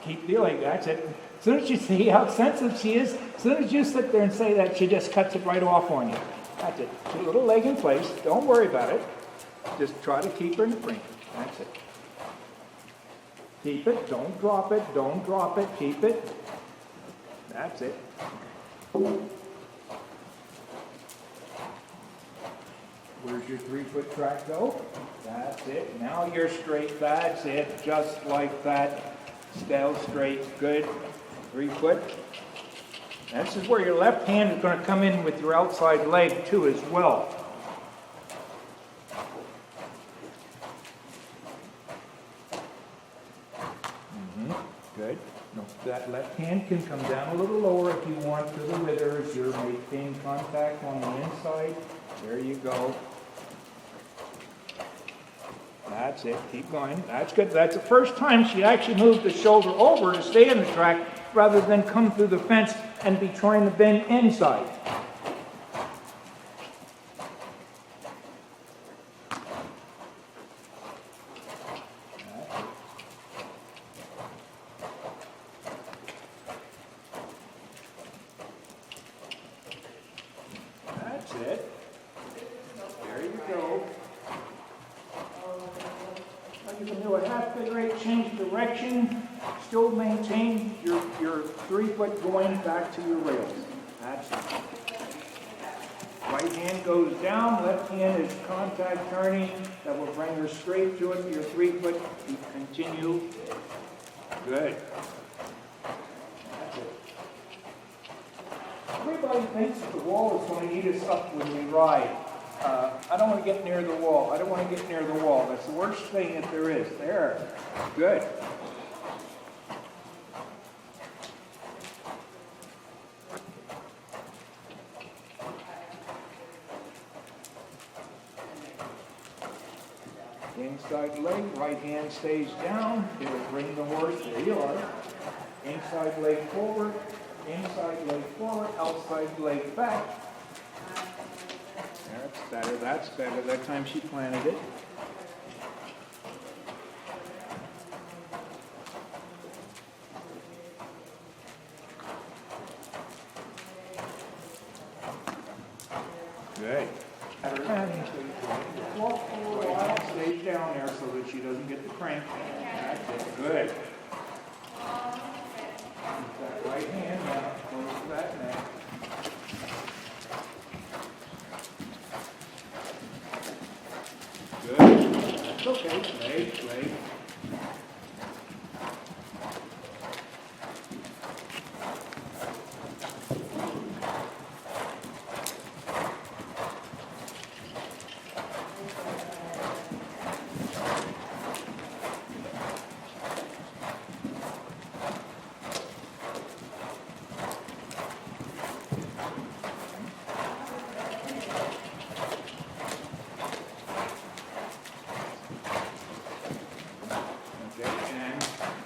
Keep feeling, that's it. As soon as you see how sensitive she is, as soon as you sit there and say that, she just cuts it right off on you. That's it. Keep a little leg in place. Don't worry about it. Just try to keep her in the frame. That's it. Keep it. Don't drop it. Don't drop it. Keep it. That's it. Where's your 3-foot track go? That's it. Now you're straight. That's it. Just like that. Stay straight. Good. 3-foot. This is where your left hand is going to come in with your outside leg too as well. Good. No, that left hand can come down a little lower if you want to the withers. You're making contact on the inside. There you go. That's it. Keep going. That's good. That's the first time she actually moved the shoulder over to stay in the track rather than come through the fence and be trying to bend inside. That's it. There you go. You can do a half figure eight, change direction, still maintain your 3-foot going back to your rails. That's it. Right hand goes down, left hand is contact turning. That will bring her straight to it. Your 3-foot, you continue. Good. That's it. Everybody thinks the wall is going to eat us up when we ride. I don't want to get near the wall. I don't want to get near the wall. That's the worst thing that there is. There. Good. Inside leg, right hand stays down. It'll bring the horse. There you are. Inside leg forward, outside leg back. That's better, that's better. That time she planted it. Good. At her hand, walk for a while, stay down there so that she doesn't get the crank. That's it. Good. That right hand now, close to that neck. Good. That's okay. Leg.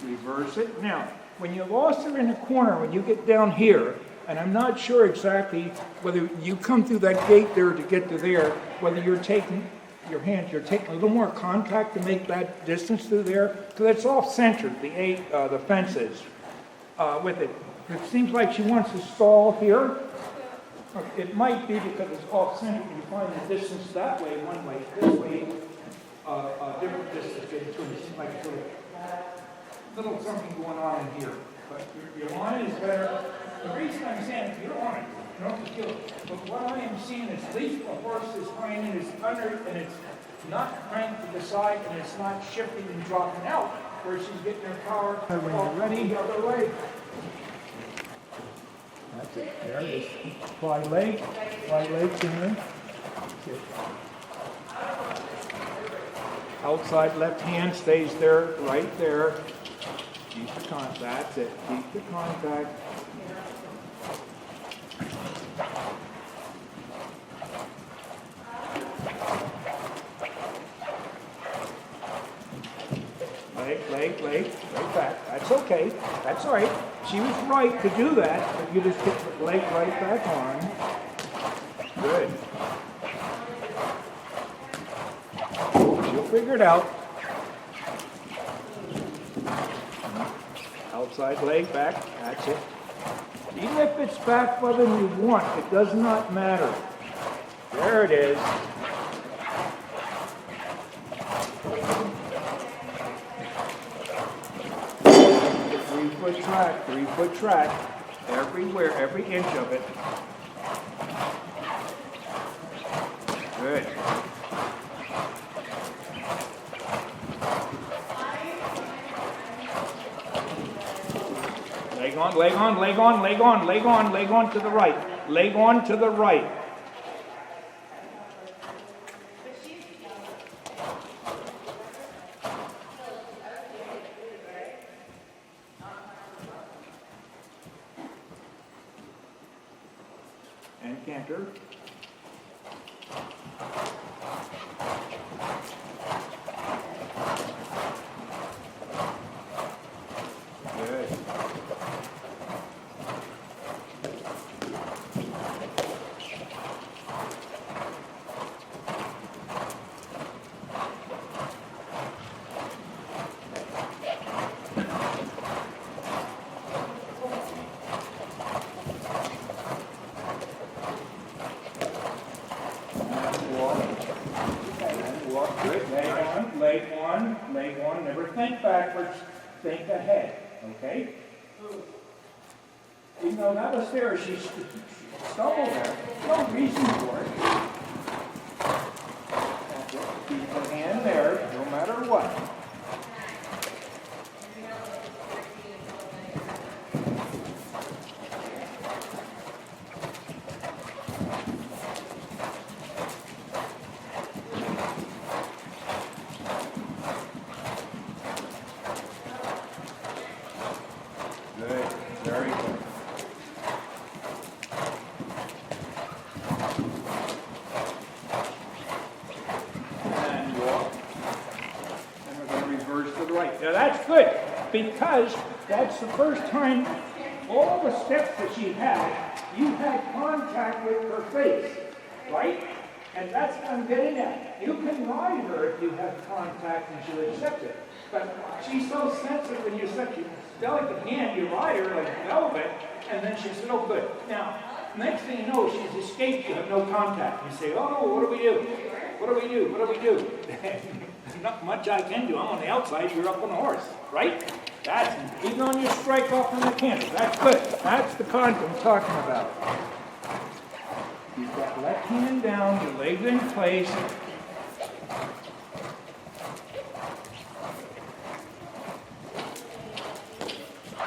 Reverse it. Now, when you lost her in the corner, when you get down here, and I'm not sure exactly whether you come through that gate there to get to there, whether you're taking your hands, you're taking a little more contact to make that distance through there, because it's off-centered, the fences with it. It seems like she wants to stall here. It might be because it's off-centered. You find the distance that way, one way, this way, a different distance between. It seems like it's little something going on in here, but your line is better. The reason I'm saying if you don't want it, you don't have to kill it. But what I am seeing is at least the horse is craning, is under, and it's not cranked to the side, and it's not shifting and dropping out, where she's getting her power. When you're ready, the other way. That's it. There it is. Fly leg in there. That's it. Outside left hand stays there, right there. Keep the contact. That's it. Keep the contact. Leg, right back. That's okay. That's all right. She was right to do that, but you just get the leg right back on. Good. She'll figure it out. Outside leg back, that's it. Even if it's back further than you want, it does not matter. There it is. Three-foot track, everywhere, every inch of it. Good. Leg on, leg on, leg on, leg on, leg on, leg on to the right. Leg on to the right. And canter. Good. Walk. Good. Leg on. Never think backwards, think ahead, okay? Even though that was there, she stumbled there. No reason for it. Keep her hand there, no matter what. Good, very good. And walk. And we're going to reverse to the right. Now that's good, because that's the first time all the steps that she had, you had contact with her face, right? And that's what I'm getting at. You can ride her if you have contact and she'll accept it. But she's so sensitive when you such a delicate hand, you ride her like velvet, and then she said, oh good. Now, next thing you know, she's escaped, you have no contact. You say, oh no, what do we do? What do we do? What do we do? Not much I can do. I'm on the outside, you're up on the horse, right? That's, even on your strike off on the canter, that's good. That's the contact I'm talking about. You've got left hand down, your legs in place.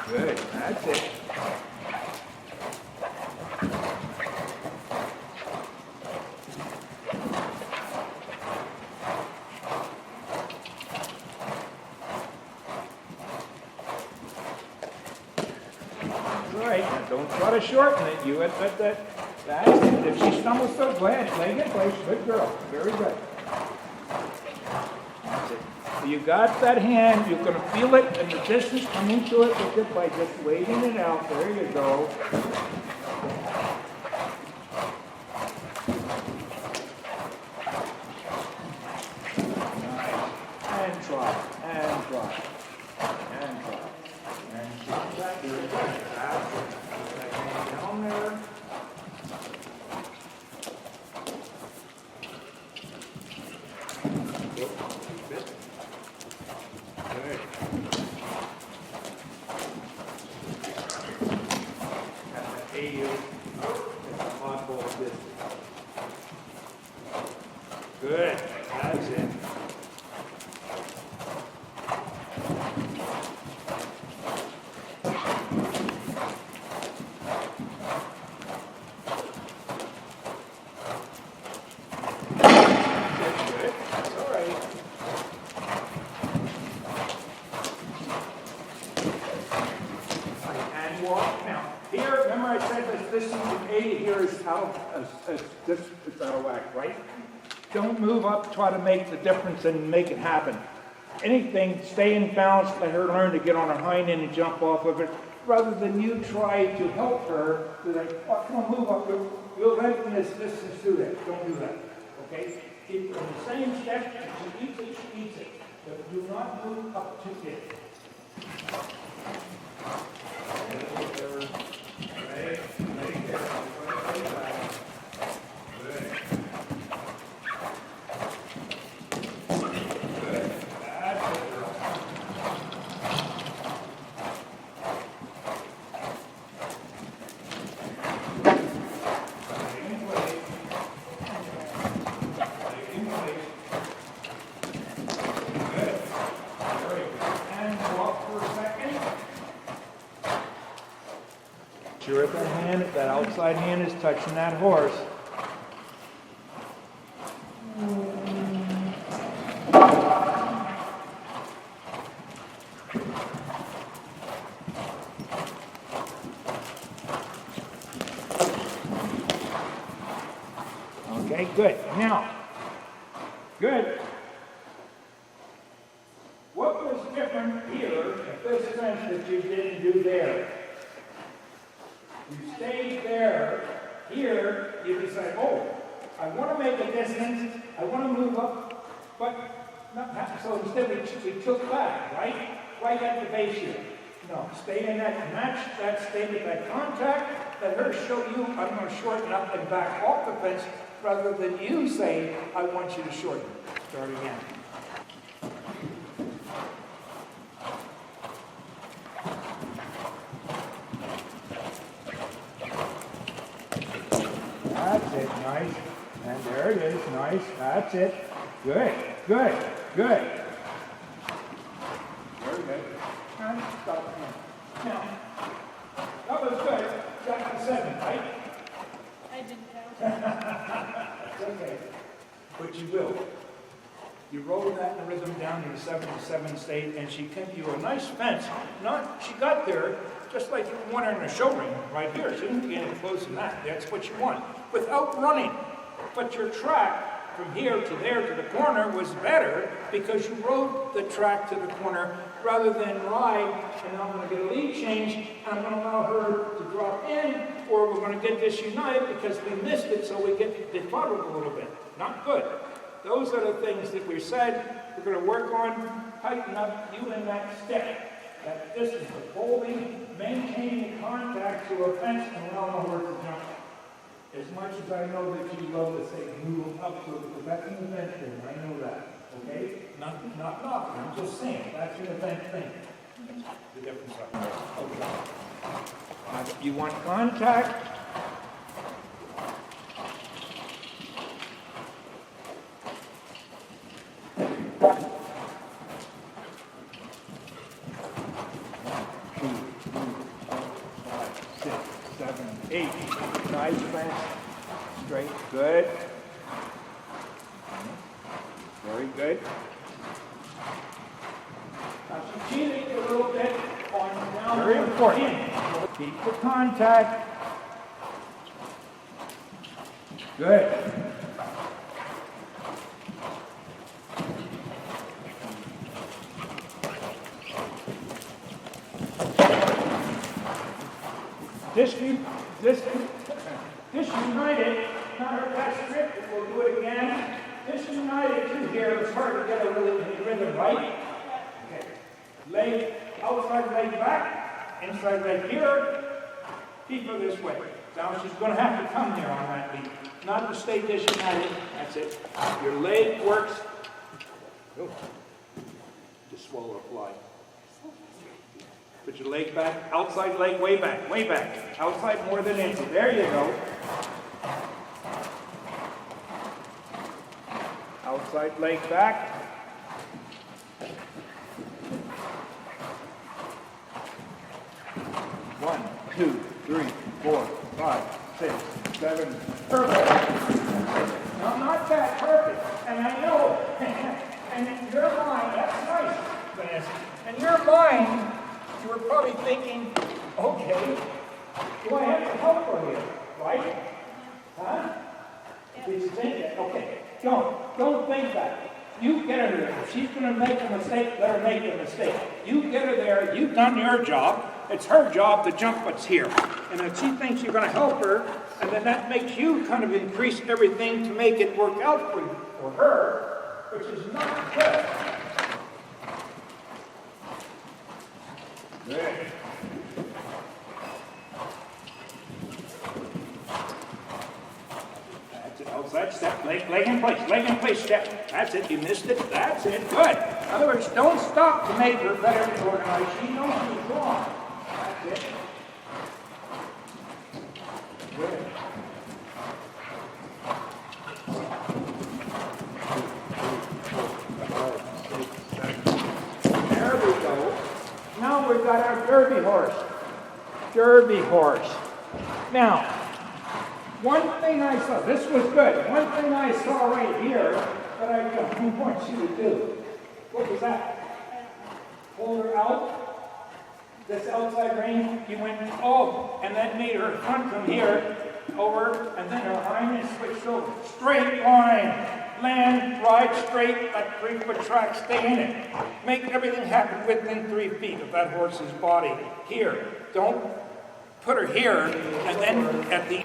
Good, that's it. All right, now don't try to shorten it. You had that. That's it. If she stumbles, so go ahead, leg in place. Good girl, very good. That's it. You got that hand, you're going to feel it, and the distance coming to it with it by just waving it out. There you go. Nice. And drop, and drop, and drop. And drop that. Very good. That's it. Put that hand down there. Good. That's it. Good. That's all right. And walk. Now, here, remember I said this is the A here is out of whack, right? Don't move up, try to make the difference and make it happen. Anything, stay in balance, let her learn to get on her hind end and jump off of it, rather than you try to help her to like, oh, come on, move up, you'll lengthen this distance through that. Don't do that, okay? Keep her in the same step, she eats it, but do not move up too big. sure that outside hand is touching that horse. Okay, good. Now, good. What was different here at this fence that you didn't do there? You stayed there. Here, you decide, oh, I want to make a distance. I want to move up, but not, so instead we took back, right? Right at the base here. No, stay in that match, that stay with that contact. Let her show you, I'm going to shorten up and back off the fence, rather than you say, I want you to shorten. Start again. That's it, nice. And there it is, nice. That's it. Good, good, good. Very good. And stop again. Now, that was good. Got to 7, right? I didn't count. That's okay. But you will. You roll that in the rhythm down to the 7-7 state, and she came to you a nice fence. She got there just like you want her in a show ring right here. She didn't get any closer than that. That's what you want. Without running. But your track from here to there to the corner was better because you rode the track to the corner rather than ride, and I'm going to get a lead change, and I'm going to allow her to drop in, or we're going to get disunited because we missed it, so we get befuddled a little bit. Not good. Those are the things that we said we're going to work on, tighten up you in that step. That distance of holding, maintaining contact to a fence, and allow her to jump. As much as I know that you love to say move up to it, because that's an event thing, I know that. Okay? Not knocking, I'm just saying, that's an event thing. The difference of it. Okay. You want contact? Nice fence. Straight. Good. Very good. Now she cheated a little bit on down. Very important. Keep the contact. Good. Disunited, not her best grip, we'll do it again. Disunited to here, it's hard to get a really rhythm, right? Okay. Leg, outside leg back, inside leg here, keep her this way. Now she's going to have to come here on that lead. Not to stay disunited, that's it. Your leg works. Oh. Just swallow a fly. Put your leg back, outside leg way back, way back. Outside more than inside. There you go. Outside leg back. One, 2, 3, 4, 5, 6, 7. Perfect. No, not that perfect. And I know, and in your mind, that's nice, Vanessa. In your mind, you were probably thinking, okay, do I have to help her here, right? Huh? Did you think that? Okay, don't think that. You get her there. If she's going to make a mistake, let her make a mistake. You get her there, you've done your job. It's her job to jump what's here. And if she thinks you're going to help her, and then that makes you kind of increase everything to make it work out for her, which is not good. Good. That's it. Outside step, leg in place, step. That's it. You missed it. That's it. Good. In other words, don't stop to make her better organized. She knows she's wrong. That's it. Good. There we go. Now we've got our derby horse. Derby horse. Now, one thing I saw, this was good. One thing I saw right here that I want you to do. What was that? Hold her out. This outside rein, you went, oh, and that made her front from here over, and then her hind is switched over. Straight line. Land, ride straight, that 3-foot track, stay in it. Make everything happen within 3 feet of that horse's body. Here. Don't put her here, and then at the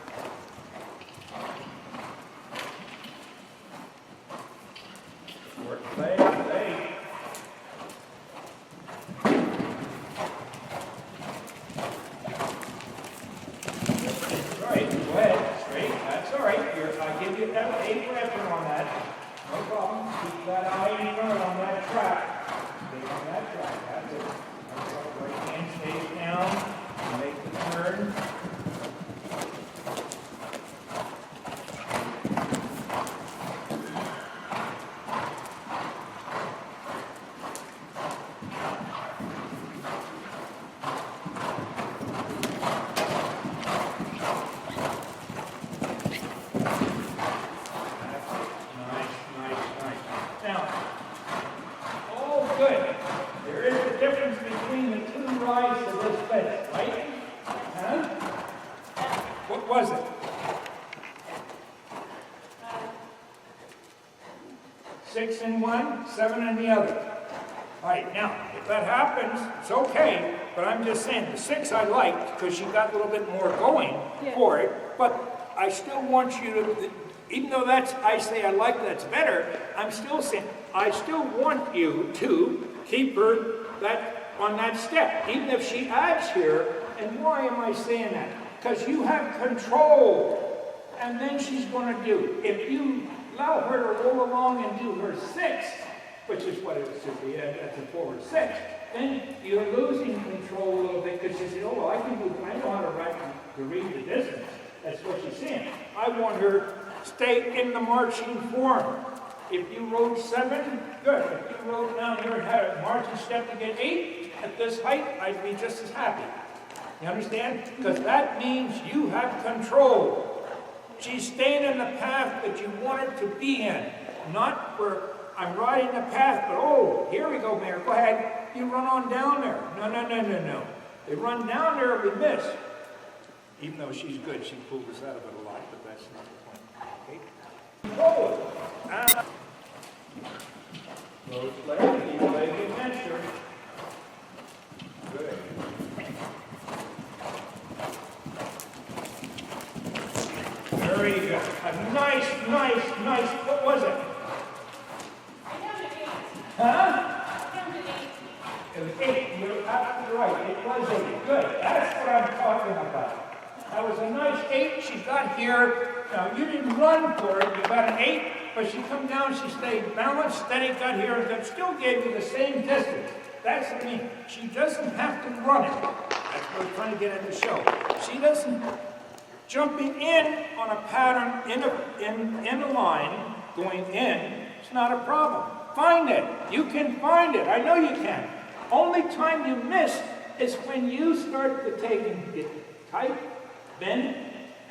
leg. Right, go ahead, straight, that's all right. I give you that 8 pressure on that. No problem. Keep that eye in front on that track. Stay on that track, that's it. Right hand stays down, make the turn. What was it? 6 in one, 7 in the other. All right, now, if that happens, it's okay, but I'm just saying, the 6 I liked, because she got a little bit more going for it, but I still want you to, even though that's, I say I like that's better, I'm still saying, I still want you to keep her on that step, even if she adds here. And why am I saying that? Because you have control, and then she's going to do. If you allow her to roll along and do her 6, which is what it should be, that's a forward 6, then you're losing control a little bit because you say, oh, well, I know how to read the distance. That's what she's saying. I want her to stay in the marching form. If you rode 7, good. If you rode down here and had a marching step to get 8 at this height, I'd be just as happy. You understand? Because that means you have control. She's staying in the path that you want her to be in. Not where I'm riding the path, but oh, here we go, Mayor. Go ahead. You run on down there. No. They run down there and we miss. Even though she's good, she pulled us out of it a lot, but that's not the point. Okay? Control it. Close leg, keep leg adventure. Good. Very good. A nice. What was it? I counted 8. Huh? I counted 8. It was 8. You're absolutely right. It was 8. Good. That's what I'm talking about. That was a nice 8 she got here. Now, you didn't run for it. You got an 8, but she come down, she stayed balanced, steady, got here, and that still gave you the same distance. That's what I mean. She doesn't have to run it. That's what we're trying to get at the show. She doesn't. Jumping in on a pattern, in a line, going in, it's not a problem. Find it. You can find it. I know you can. Only time you miss is when you start to take it tight, bend,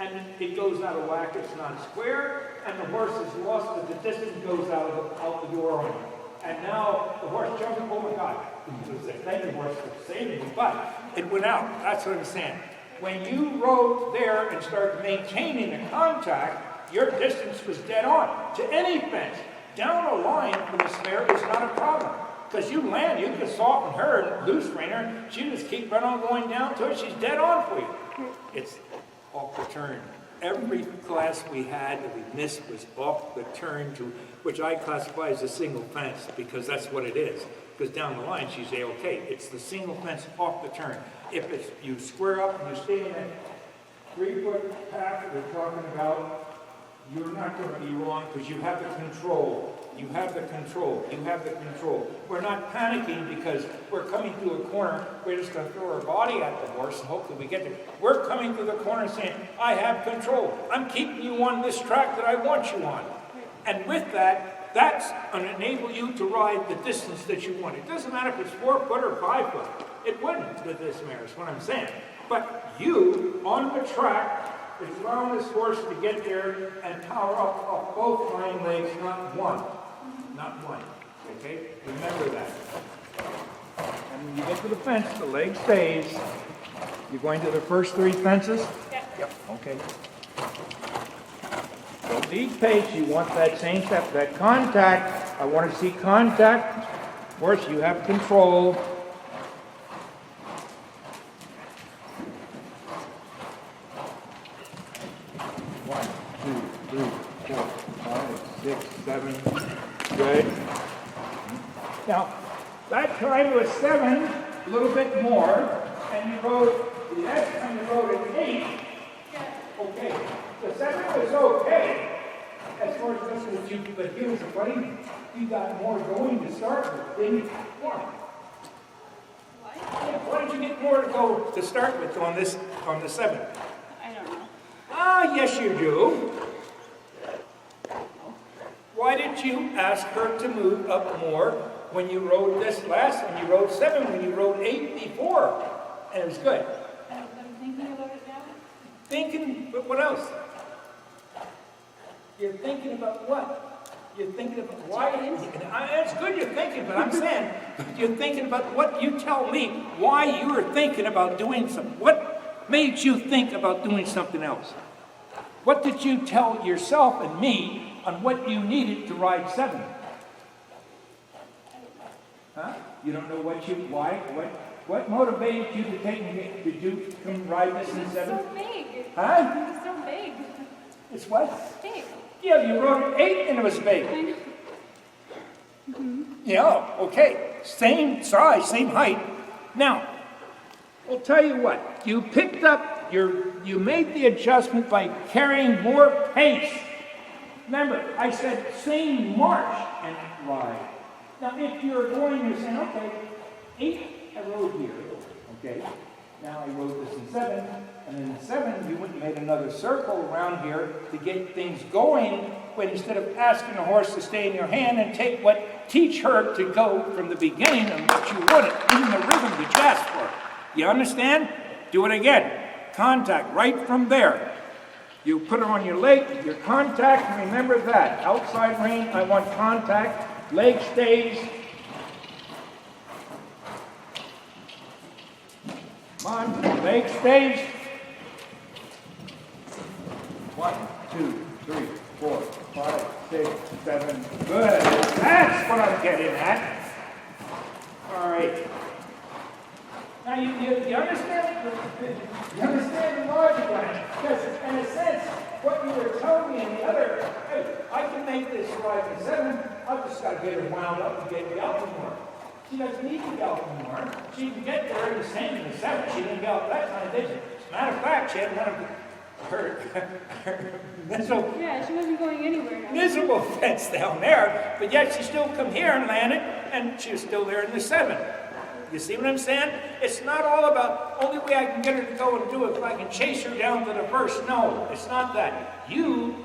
and it goes out of whack. It's not square, and the horse is lost, but the distance goes out the door on it. And now the horse jumps, oh my God. Thank you, horse, for saving me, but it went out. That's what I'm saying. When you rode there and started maintaining the contact, your distance was dead on. To any fence, down a line for the mare is not a problem. Because you land, you can soften her and loose rein her, she just keep right on going down to it, she's dead on for you. It's off the turn. Every class we had that we missed was off the turn, to which I classify as a single fence, because that's what it is. Because down the line, she's okay. It's the single fence off the turn. If it's, you square up and you stay in that 3-foot path we're talking about, you're not going to be wrong because you have the control. You have the control. You have the control. We're not panicking because we're coming through a corner. We're just going to throw our body at the horse and hopefully we get there. We're coming through the corner saying, I have control. I'm keeping you on this track that I want you on. And with that, that's going to enable you to ride the distance that you want. It doesn't matter if it's 4 foot or 5 foot. It wouldn't with this mare, is what I'm saying. But you, on the track, is allowing this horse to get there and power up off both hind legs, not one. Not one. Okay? Remember that. And when you get to the fence, the leg stays. You're going to the first 3 fences? Yep. Okay. So lead pace, you want that same step, that contact. I want to see contact. Of course, you have control. 1, 2, 3, 4, 5, 6, 7. Good. Now, that time was 7, a little bit more, and you rode, the next time you rode an 8. Okay. The 7 was okay, as far as this was you, but here's the funny, you got more going to start with, didn't you? Why? Yeah, why did you get more to go to start with on this, on the 7? I don't know. Ah, yes you do. Why did you ask her to move up more when you rode this last one? You rode 7 when you rode 8 before, and it was good. I'm thinking about it now. Thinking, but what else? You're thinking about what? You're thinking about why? It's good you're thinking, but I'm saying you're thinking about what you tell me why you were thinking about doing something. What made you think about doing something else? What did you tell yourself and me on what you needed to ride 7? Huh? You don't know what you, why? What motivated you to take me? Did you come ride this in 7? It's so big. Huh? It's so big. It's what? Big. Yeah, you rode 8 and it was big. I know. Yeah, okay. Same size, same height. Now, I'll tell you what. You picked up you made the adjustment by carrying more pace. Remember, I said same march and ride. Now, if you're going, you're saying, okay, 8, I rode here. Okay. Now I rode this in 7, and in 7 you went and made another circle around here to get things going, but instead of asking the horse to stay in your hand and teach her to go from the beginning and what you wanted, in the rhythm that you asked for. You understand? Do it again. Contact right from there. You put it on your leg, your contact, and remember that. Outside rein, I want contact, leg stays. Come on, leg stays. 1, 2, 3, 4, 5, 6, 7. Good. That's what I'm getting at. All right. Now you understand the logic on it. Because in a sense, what you were telling me in the other, hey, I can make this ride in 7. I've just got to get her wound up and get galloping more. She doesn't need to gallop anymore. She can get there in the same in the 7. She didn't gallop that time, did she? As a matter of fact, she had one of her She wasn't going anywhere now. miserable fence down there, but yet she still come here and landed, and she was still there in the 7. You see what I'm saying? It's not all about only way I can get her to go and do it if I can chase her down to the first. No, it's not that. You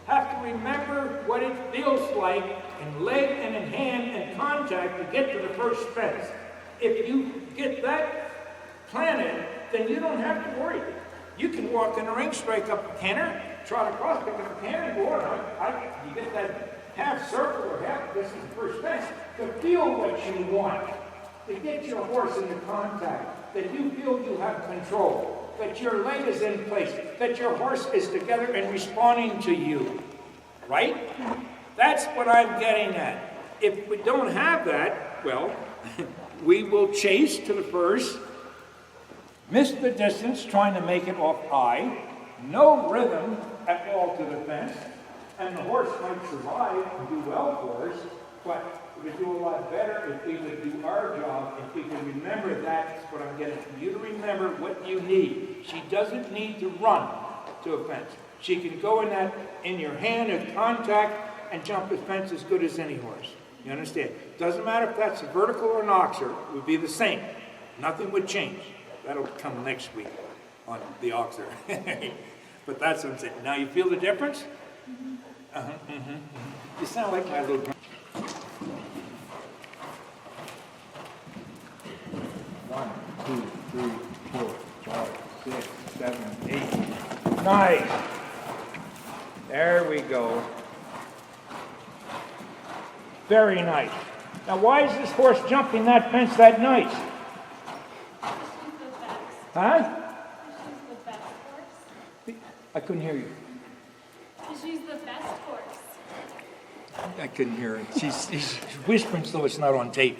have to remember what it feels like in leg and in hand and contact to get to the first fence. If you get that planted, then you don't have to worry. You can walk in the ring, strike up a canter, trot across, pick up a canter, and go on. You get that half circle or half distance first fence to feel what you want, to get your horse into contact, that you feel you have control, that your leg is in place, that your horse is together and responding to you. Right? That's what I'm getting at. If we don't have that, well, we will chase to the first, miss the distance trying to make it off high, no rhythm at all to the fence, and the horse might survive and do well for us, but we would do a lot better if we would do our job, if we could remember that's what I'm getting from you to remember what you need. She doesn't need to run to a fence. She can go in your hand and contact and jump the fence as good as any horse. You understand? Doesn't matter if that's a vertical or an oxer, it would be the same. Nothing would change. That'll come next week on the oxer. But that's what I'm saying. Now you feel the difference? You sound like my little... 1, 2, 3, 4, 5, Nice. There we go. Very nice. Now, why is this horse jumping that fence that nice? She's the best. Huh? She's the best horse. I couldn't hear you. She's the best horse. I couldn't hear it. She's whispering so it's not on tape.